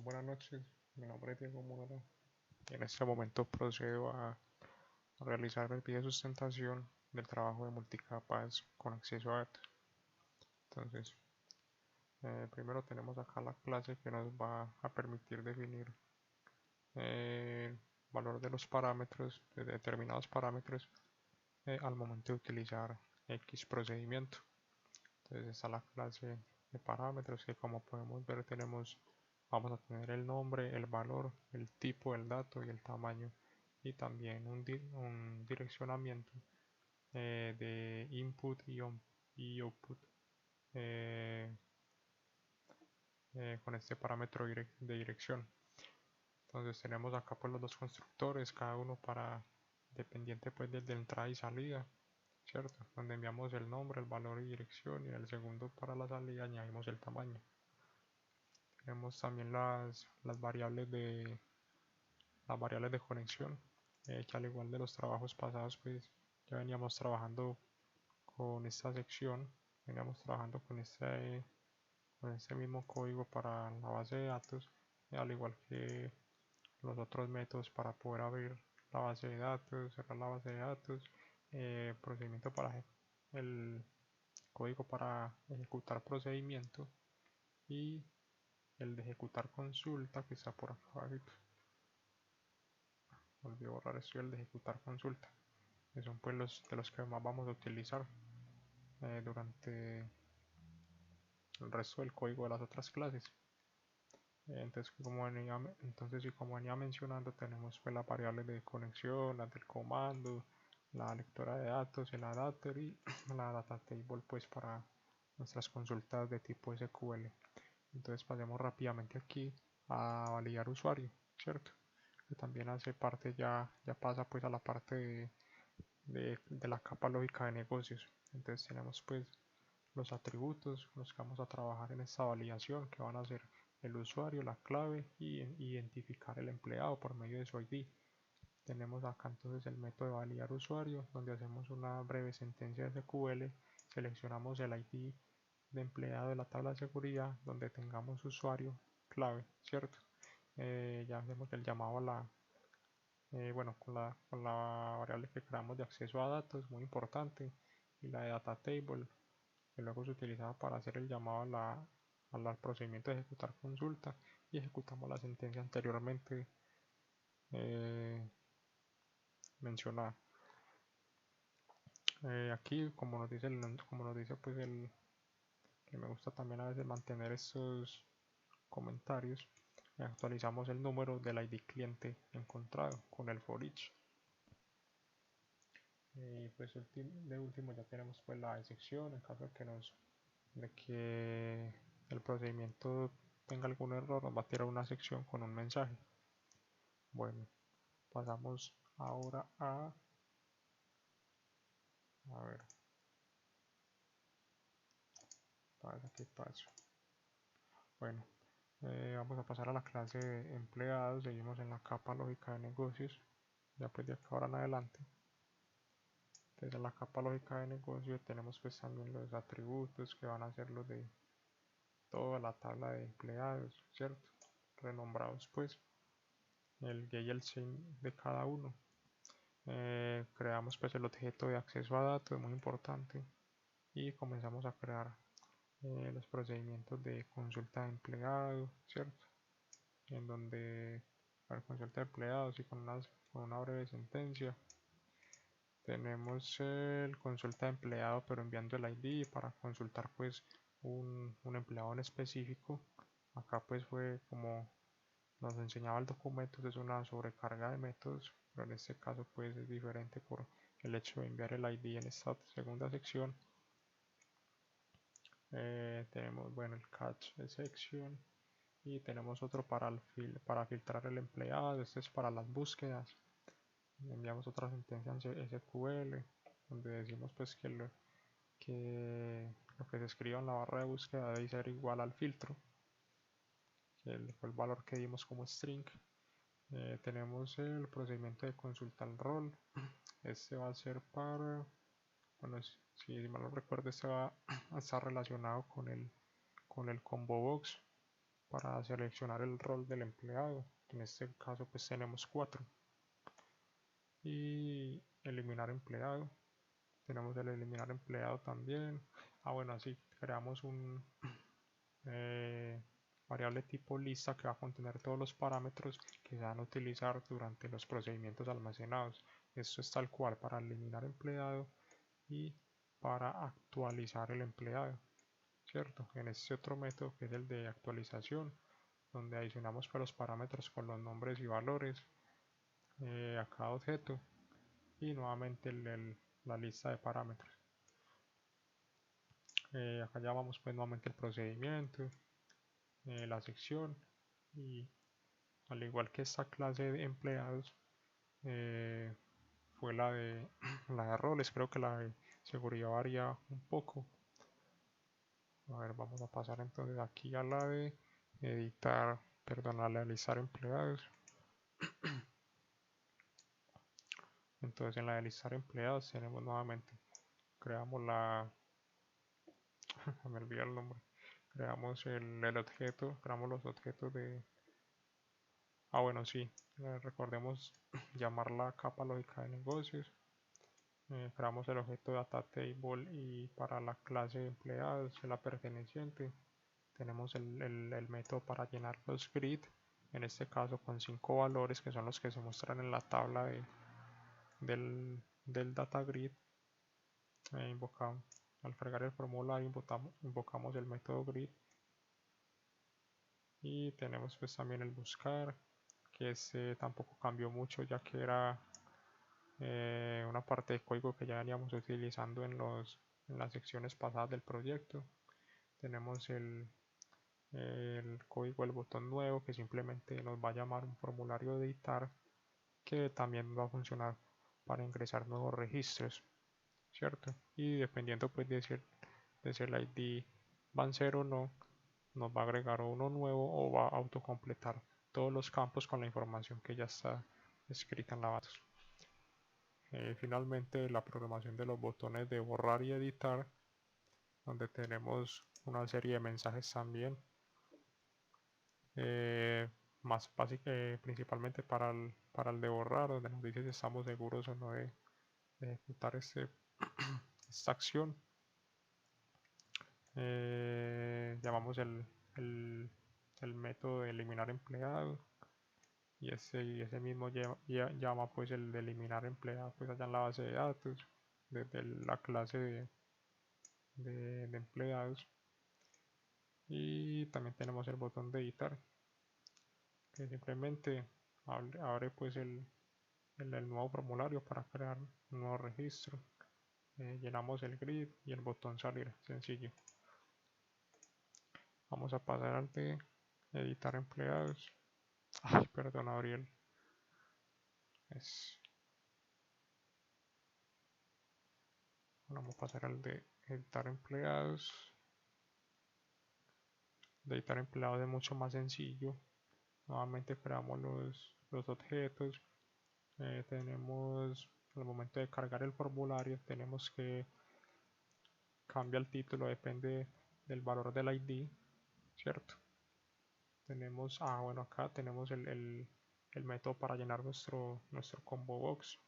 Buenas noches, mi nombre es Diego Mora y en este momento procedo a realizar el video de sustentación del trabajo de multicapas con acceso a datos. Entonces, primero tenemos acá la clase que nos va a permitir definir el valor de los parámetros, de determinados parámetros, al momento de utilizar X procedimiento. Entonces está la clase de parámetros que, como podemos ver, vamos a tener el nombre, el valor, el tipo del dato y el tamaño, y también un direccionamiento de input y output eh, con este parámetro de dirección. Entonces tenemos acá pues los dos constructores, cada uno para dependiente pues de entrada y salida, ¿cierto? Donde enviamos el nombre, el valor y dirección, y en el segundo para la salida añadimos el tamaño. Tenemos también las variables de conexión, que al igual de los trabajos pasados, pues ya veníamos trabajando con esta sección, veníamos trabajando con este mismo código para la base de datos, al igual que los otros métodos para poder abrir la base de datos, cerrar la base de datos, procedimiento para el código para ejecutar procedimiento y el de ejecutar consulta que está por acá abajito. Olvidé borrar esto y el de ejecutar consulta, que son pues los de los que más vamos a utilizar durante el resto del código de las otras clases. Como venía mencionando, tenemos pues las variables de conexión, las del comando, la lectora de datos, el adapter y la data table pues para nuestras consultas de tipo SQL. Entonces pasemos rápidamente aquí a validar usuario, ¿cierto? Que también hace parte, ya pasa pues a la parte de la capa lógica de negocios. Entonces tenemos pues los atributos con los que vamos a trabajar en esta validación, que van a ser el usuario, la clave y identificar el empleado por medio de su ID. Tenemos acá entonces el método de validar usuario, donde hacemos una breve sentencia de SQL, seleccionamos el ID de empleado de la tabla de seguridad, donde tengamos usuario, clave, ¿cierto? Ya hacemos el llamado a con la variable que creamos de acceso a datos, muy importante, y la de data table, que luego se utilizaba para hacer el llamado al procedimiento de ejecutar consulta, y ejecutamos la sentencia anteriormente eh, mencionada. Aquí, como nos dice pues que me gusta también a veces mantener estos comentarios, actualizamos el número del ID cliente encontrado con el for each. Y pues de último ya tenemos pues la excepción en caso de que el procedimiento tenga algún error, nos va a tirar una sección con un mensaje. Bueno, pasamos ahora a ver, ¿qué paso? Bueno, vamos a pasar a la clase de empleados, seguimos en la capa lógica de negocios, ya pues de acá ahora en adelante. Entonces en la capa lógica de negocio tenemos pues también los atributos que van a ser los de toda la tabla de empleados, ¿cierto? Renombrados pues, el gay y el sin de cada uno. Creamos pues el objeto de acceso a datos, muy importante, y comenzamos a crear los procedimientos de consulta de empleado, ¿cierto? En donde para consulta de empleados y con una breve sentencia tenemos el consulta de empleado, pero enviando el ID para consultar pues un empleado en específico. Acá pues fue como nos enseñaba el documento, es una sobrecarga de métodos, pero en este caso pues es diferente por el hecho de enviar el ID en esta segunda sección. Tenemos bueno el catch section y tenemos otro para filtrar el empleado. Este es para las búsquedas. Enviamos otra sentencia en SQL donde decimos pues que lo que se escriba en la barra de búsqueda debe ser igual al filtro, que fue el valor que dimos como string. Tenemos el procedimiento de consulta al rol. Este va a ser para, bueno, si mal no recuerdo, este va a estar relacionado con el combo box. para seleccionar el rol del empleado. En este caso pues tenemos 4. Y eliminar empleado. Tenemos el eliminar empleado también. Bueno, así creamos un variable tipo lista que va a contener todos los parámetros que se van a utilizar durante los procedimientos almacenados. Esto es tal cual para eliminar empleado y para actualizar el empleado, ¿cierto? En este otro método que es el de actualización, donde adicionamos pues, los parámetros con los nombres y valores a cada objeto y nuevamente la lista de parámetros. Acá llamamos pues nuevamente el procedimiento, la sección, y al igual que esta clase de empleados fue la de la de roles, creo que la de seguridad varía un poco. A ver, vamos a pasar entonces aquí a la de editar, perdón, a realizar empleados. Entonces en la de listar empleados tenemos nuevamente, creamos me olvidé el nombre, creamos el objeto, creamos los objetos de, bueno sí, recordemos llamar la capa lógica de negocios, creamos el objeto data table y para la clase de empleados, la perteneciente, tenemos el método para llenar los grid, en este caso con 5 valores que son los que se muestran en la tabla del data grid. Al cargar el formulario invocamos el método grid y tenemos pues también el buscar, que este tampoco cambió mucho ya que era una parte de código que ya veníamos utilizando en las secciones pasadas del proyecto. Tenemos el código del botón nuevo que simplemente nos va a llamar un formulario de editar que también va a funcionar para ingresar nuevos registros, ¿cierto? Y dependiendo pues de si el ID van 0 o no, nos va a agregar uno nuevo o va a autocompletar todos los campos con la información que ya está escrita en la base. Finalmente la programación de los botones de borrar y editar, donde tenemos una serie de mensajes también, más básico, principalmente para el de borrar, donde nos dice si estamos seguros o no de ejecutar esta acción. Llamamos el método de eliminar empleado y ese mismo llama pues el de eliminar empleado pues allá en la base de datos desde la clase de empleados. Y también tenemos el botón de editar que simplemente abre pues el nuevo formulario para crear un nuevo registro. Llenamos el grid y el botón salir, sencillo. Vamos a pasar al de editar empleados. Ay, perdón, Abriel. Vamos a pasar al de editar empleados. De editar empleados es mucho más sencillo. Nuevamente creamos los objetos. Tenemos, al momento de cargar el formulario, tenemos que cambia el título, depende del valor del ID, ¿cierto? Tenemos, bueno, acá tenemos el método para llenar nuestro combo box.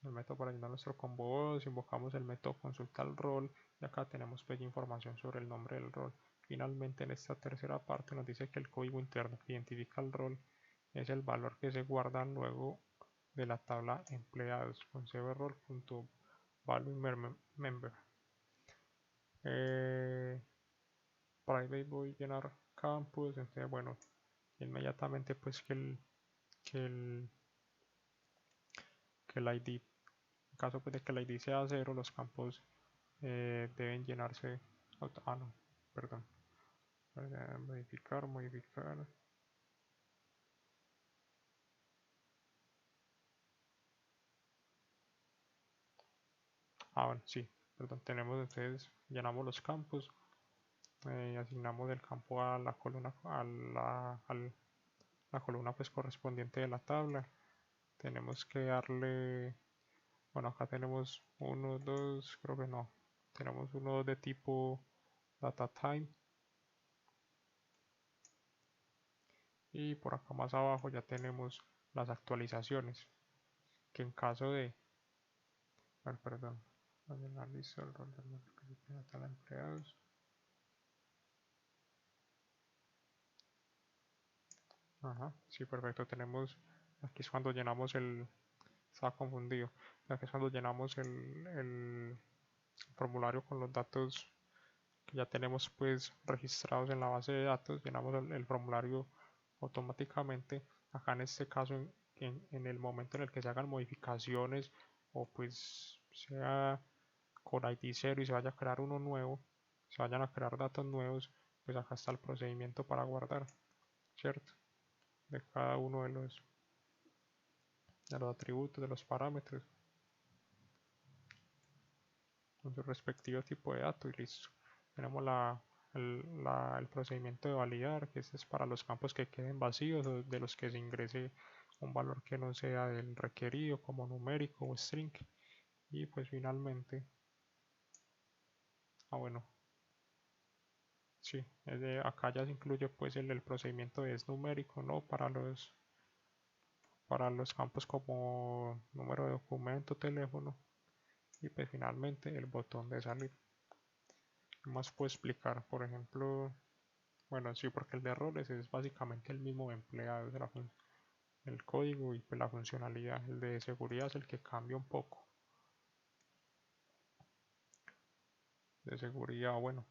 El método para llenar nuestro combo box, invocamos el método consulta el rol y acá tenemos pues información sobre el nombre del rol. Finalmente en esta tercera parte nos dice que el código interno que identifica el rol es el valor que se guarda luego de la tabla empleados con cvrol.valueMember. Private voy a llenar campus, entonces bueno, inmediatamente pues que el ID, en caso pues de que el ID sea 0, los campos deben llenarse, no, perdón, modificar, bueno, sí, perdón, tenemos entonces, llenamos los campos, asignamos el campo a la columna, la columna pues correspondiente de la tabla, tenemos que darle, bueno, acá tenemos 1, 2, creo que no, tenemos uno de tipo data time, Y por acá más abajo ya tenemos las actualizaciones, que en caso de, bueno, perdón, listo el rol del natal empleados. Ajá, sí, perfecto. Tenemos, aquí es cuando llenamos estaba confundido. Aquí es cuando llenamos el formulario con los datos que ya tenemos pues registrados en la base de datos. Llenamos el formulario automáticamente. Acá en este caso, en el momento en el que se hagan modificaciones o pues sea con ID 0 y se vaya a crear uno nuevo, se vayan a crear datos nuevos, pues acá está el procedimiento para guardar, ¿cierto? De cada uno de los atributos, de los parámetros, con su respectivo tipo de dato y listo. Tenemos el procedimiento de validar, que este es para los campos que queden vacíos o de los que se ingrese un valor que no sea del requerido, como numérico o string. Y pues finalmente, bueno, sí, acá ya se incluye pues el procedimiento es numérico, ¿no? Para los campos como número de documento, teléfono y pues finalmente el botón de salir. ¿Qué más puedo explicar? Por ejemplo, bueno, sí, porque el de roles es básicamente el mismo empleado, el código y pues la funcionalidad. El de seguridad es el que cambia un poco. De seguridad, bueno,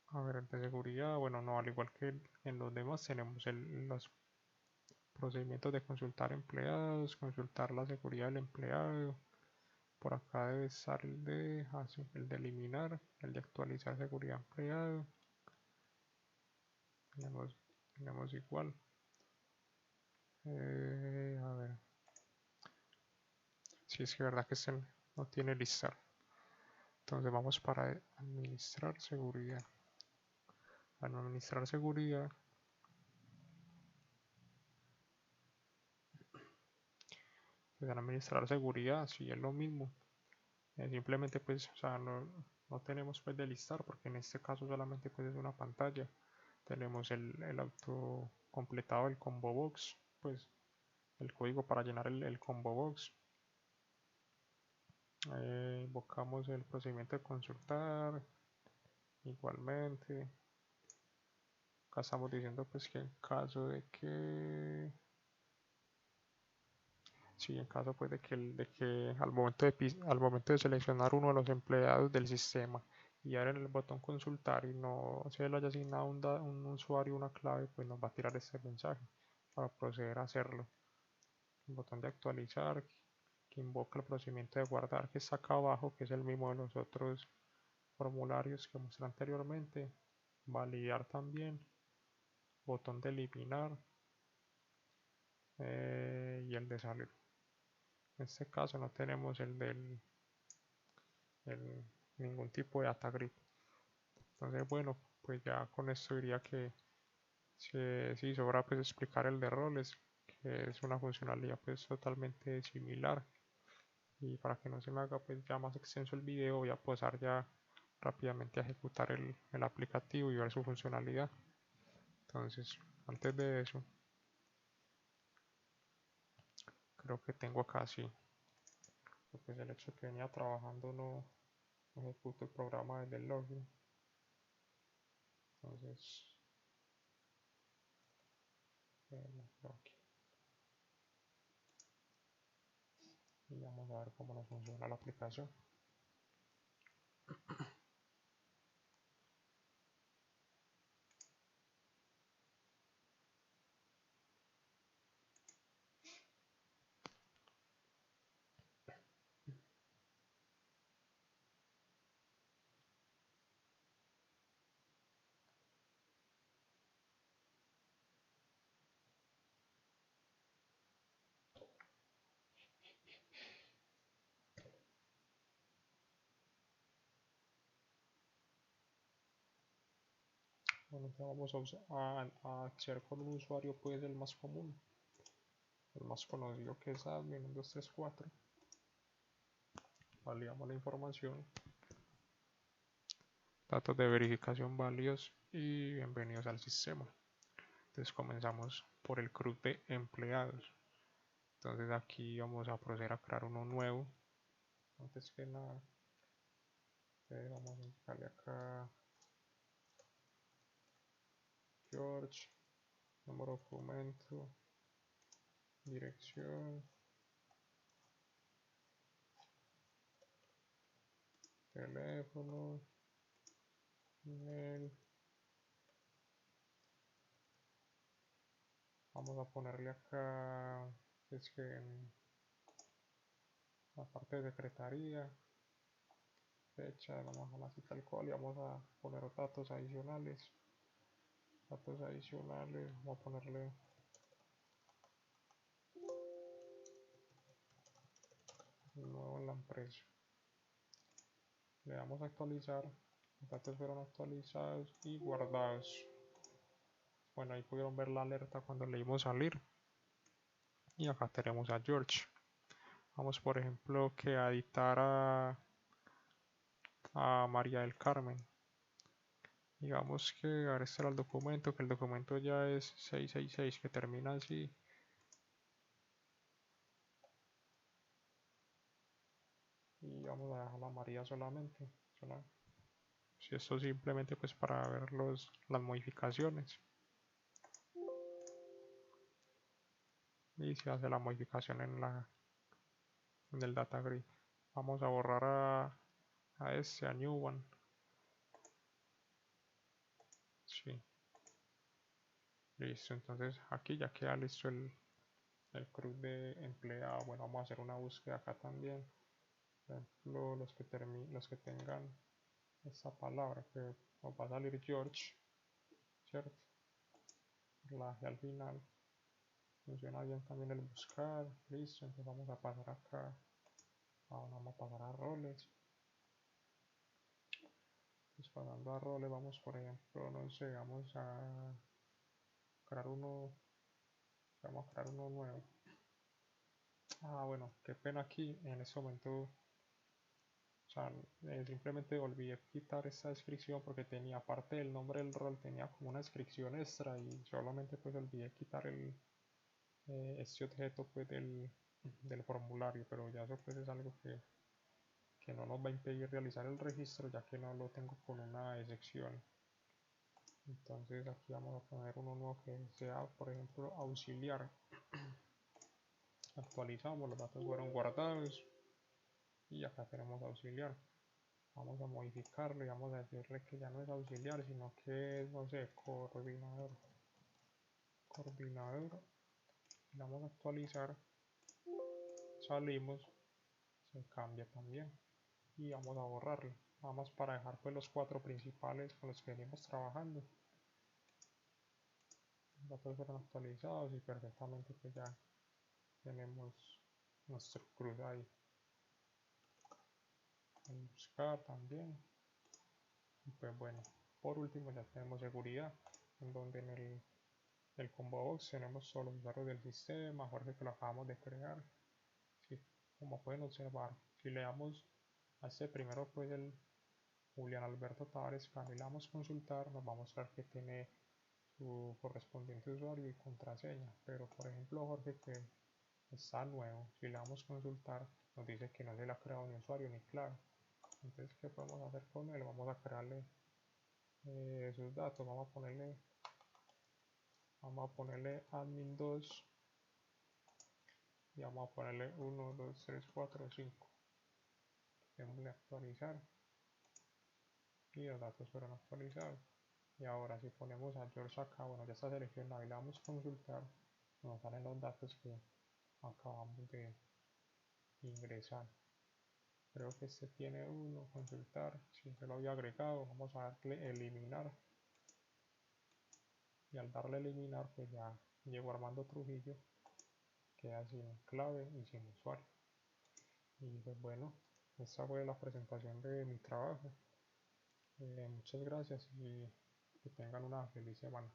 a ver, el de seguridad, bueno, no, al igual que en los demás tenemos los procedimientos de consultar empleados, consultar la seguridad del empleado. Por acá debe estar el de eliminar, el de actualizar seguridad empleado. Tenemos igual. A ver, si es que verdad que este no tiene listar. Entonces vamos para administrar seguridad. Para administrar seguridad, pues en administrar seguridad, sí es lo mismo. Simplemente pues, o sea, no tenemos pues de listar porque en este caso solamente pues es una pantalla. Tenemos el auto completado del combo box, pues el código para llenar el combo box. Invocamos el procedimiento de consultar. Igualmente, acá estamos diciendo pues que en caso de que sí, en caso pues de que al momento de seleccionar uno de los empleados del sistema y dar en el botón consultar y no se le haya asignado un usuario una clave, pues nos va a tirar este mensaje para proceder a hacerlo. El botón de actualizar que invoca el procedimiento de guardar que está acá abajo, que es el mismo de los otros formularios que mostré anteriormente. Validar también, botón de eliminar y el de salir. En este caso no tenemos ningún tipo de data grid. Entonces, bueno, pues ya con esto diría que sí sobra pues explicar el de roles, que es una funcionalidad pues totalmente similar. Y para que no se me haga pues ya más extenso el video, voy a pasar ya rápidamente a ejecutar el aplicativo y ver su funcionalidad. Entonces, antes de eso, creo que tengo acá sí, pues el hecho que venía trabajando no ejecuto el programa desde el login. Entonces, aquí. Y vamos a ver cómo nos funciona la aplicación. Bueno, entonces vamos a hacer con un usuario pues el más común, el más conocido que es admin 1234. Validamos la información, datos de verificación válidos y bienvenidos al sistema. Entonces comenzamos por el CRUD de empleados. Entonces aquí vamos a proceder a crear uno nuevo. Antes que nada, vamos a indicarle acá George, número de documento, dirección, teléfono, email. Vamos a ponerle acá, es que en la parte de secretaría, fecha, vamos a dejar así tal cual y vamos a poner datos adicionales. Vamos a ponerle nuevo en la empresa. Le damos a actualizar, los datos fueron actualizados y guardados. Bueno, ahí pudieron ver la alerta cuando le dimos salir. Y acá tenemos a George. Vamos por ejemplo que a editar a María del Carmen. Digamos que ahora este era el documento, que el documento ya es 666, que termina así. Y vamos a dejar la María solamente. Si esto simplemente pues para ver las modificaciones. Y se hace la modificación en el data grid. Vamos a borrar a este, a new one. Sí. Listo, entonces aquí ya queda listo el CRUD de empleado. Bueno, vamos a hacer una búsqueda acá también. Por ejemplo, los que tengan esta palabra, que nos va a salir George, ¿cierto? La G al final. Funciona bien también el buscar. Listo, entonces vamos a pasar acá. Ahora vamos a pasar a roles. Pues pasando a roles, vamos por ejemplo, no sé, vamos a crear vamos a crear uno nuevo. Bueno, qué pena aquí en este momento. O sea, simplemente olvidé quitar esta descripción porque tenía, aparte del nombre del rol, tenía como una descripción extra y solamente pues olvidé quitar este objeto pues del formulario, pero ya eso pues es algo que no nos va a impedir realizar el registro ya que no lo tengo con una excepción. Entonces aquí vamos a poner uno nuevo que sea, por ejemplo, auxiliar. Actualizamos, los datos fueron guardados y acá tenemos auxiliar. Vamos a modificarlo y vamos a decirle que ya no es auxiliar, sino que es, no sé, coordinador. Le vamos a actualizar, salimos, se cambia también y vamos a borrarlo. Vamos para dejar pues los 4 principales con los que venimos trabajando. Los datos fueron actualizados y perfectamente pues ya tenemos nuestro CRUD ahí. En buscar también. Y pues bueno, por último ya tenemos seguridad, en donde en el combo box tenemos todos los usuarios del sistema, Jorge que lo acabamos de crear. Sí, como pueden observar, si le damos a este primero pues el Julián Alberto Tavares, le damos consultar, nos va a mostrar que tiene su correspondiente usuario y contraseña, pero por ejemplo Jorge que está nuevo, si le damos consultar nos dice que no se le ha creado ni usuario ni clave. Entonces, ¿qué podemos hacer con él? Vamos a crearle sus datos, vamos a ponerle admin 2 y vamos a ponerle 1, 2, 3, 4, 5. Démosle actualizar y los datos fueron actualizados. Y ahora si ponemos a George acá, bueno, ya está seleccionado y le damos consultar, nos salen los datos que acabamos de ingresar. Creo que este tiene uno, consultar, si se lo había agregado, vamos a darle eliminar. Y al darle eliminar, pues ya llegó Armando Trujillo, queda sin clave y sin usuario. Y pues bueno, esta fue la presentación de mi trabajo. Muchas gracias y que tengan una feliz semana.